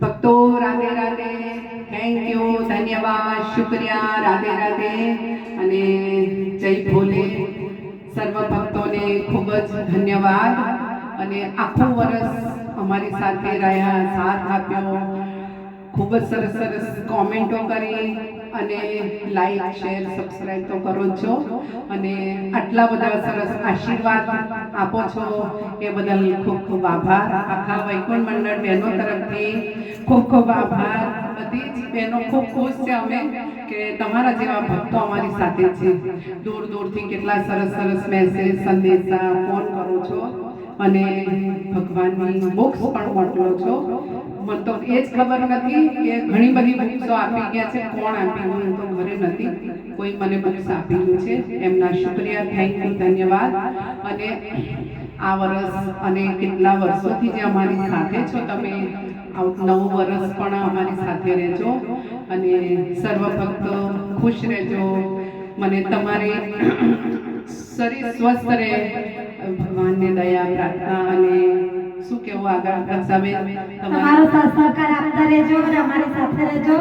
भक्तो Radhe Radhe, thank you, धन्यवाद, शुक्रिया, राधे राधे અને જય ભોલે. સર્વ ભક્તોને ખૂબ જ ધન્યવાદ અને આખું વર્ષ અમારી સાથે રહ્યા, સાથ આપ્યો, ખૂબ જ સરસ સરસ કોમેન્ટો કરી અને લાઈક શેર સબસ્ક્રાઇબ તો કરો જ છો અને આટલા બધા સરસ આશીર્વાદ આપો છો એ બદલ ખૂબ ખૂબ આભાર. આખા વૈકુંઠ મંડળ બહેનો તરફથી ખૂબ ખૂબ આભાર. બધી જ બહેનો ખૂબ ખુશ છે અમે કે તમારા જેવા ભક્તો અમારી સાથે છે. દૂર દૂરથી કેટલા સરસ સરસ મેસેજ, સંદેશા, ફોન કરો છો અને ભગવાનની બુક્સ પણ મોકલો છો. મને તો એ જ ખબર નથી કે ઘણી બધી બુક્સો આપી ગયા છે, કોણ આપી ગયું તો ઘરે નથી, કોઈ મને બુક્સ આપેલું છે, એમના શુક્રિયા, થેન્ક યુ, ધન્યવાદ. અને આ વર્ષ અને કેટલા વર્ષોથી જે અમારી સાથે છો તમે, નવું વર્ષ પણ અમારી સાથે રહેજો અને સર્વ ભક્તો ખુશ રહેજો. મને તમારી શરીર સ્વસ્થ રહે, ભગવાનને દયા પ્રાર્થના અને શું કેવું આગળ દર્શાવે તમારો સાથ સહકાર આપતા રહેજો અને અમારી સાથે રહેજો.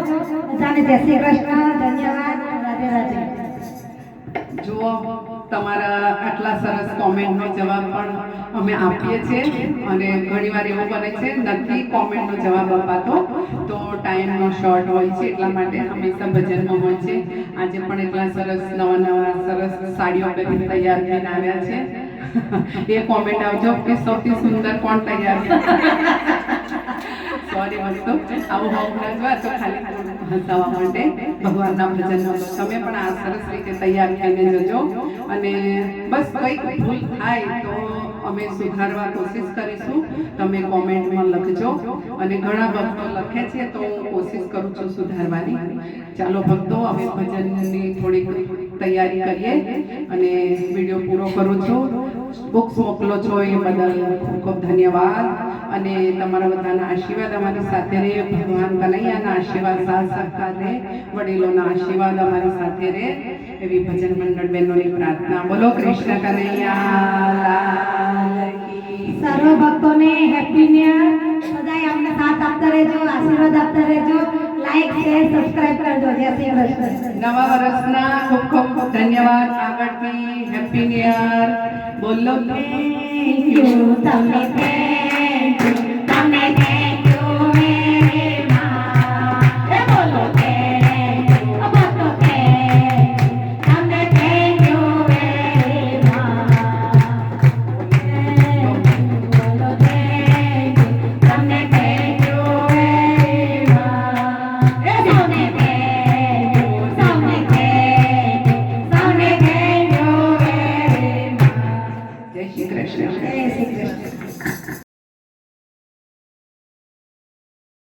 બધાને જય શ્રી કૃષ્ણ, ધન્યવાદ, રાધે રાધે. જુઓ, તમારા આટલા સરસ કોમેન્ટનો જવાબ પણ અમે આપીએ છીએ અને ઘણીવાર એવું બને છે નથી કોમેન્ટનો જવાબ અપાતો તો ટાઈમનો શોર્ટ હોય છે, એટલા માટે હંમેશા ભજનમાં હોય છે. આજે પણ એટલા સરસ નવા નવા સરસ સાડીઓ પહેરીને તૈયાર થઈને આવ્યા છે. એ કોમેન્ટ આવજો કે સૌથી સુંદર કોણ તૈયાર છે. સોરી વસ્તુ આવું હોવું ના જોવા તો ખાલી હસાવવા માટે ભગવાનના ભજનનો તમે પણ આ સરસ રીતે તૈયાર થઈને જજો અને બસ કંઈક ભૂલ થાય તો અમે સુધારવા કોશિશ કરીશું. તમે કોમેન્ટમાં લખજો અને ઘણા ભક્તો લખે છે તો હું કોશિશ કરું છું સુધારવાની. ચાલો ભક્તો, હવે ભજનની થોડીક તૈયારી કરીએ અને વિડીયો પૂરો કરું છું. બુક્સ મોકલો છો એ બદલ ખૂબ ખૂબ ધન્યવાદ અને તમારા બધાના આશીર્વાદ અમારી સાથે રહે. ભગવાન કનૈયાના આશીર્વાદ સાથ સહકાર રહે, વડીલોના આશીર્વાદ અમારી સાથે રહે એવી ભજન મંડળ બહેનોની પ્રાર્થના. બોલો કૃષ્ણ કનૈયા. સર્વ ભક્તોને હેપી ન્યુ યર. સદાય અમને સાથ આપતા રહેજો, આશીર્વાદ આપતા રહેજો, લાઈક શેર સબસ્ક્રાઇબ કરજો. જય શ્રી કૃષ્ણ. નવા વર્ષના ખૂબ ખૂબ ધન્યવાદ. આગળથી હેપી ન્યુ યર. બોલો થેન્ક યુ, તમને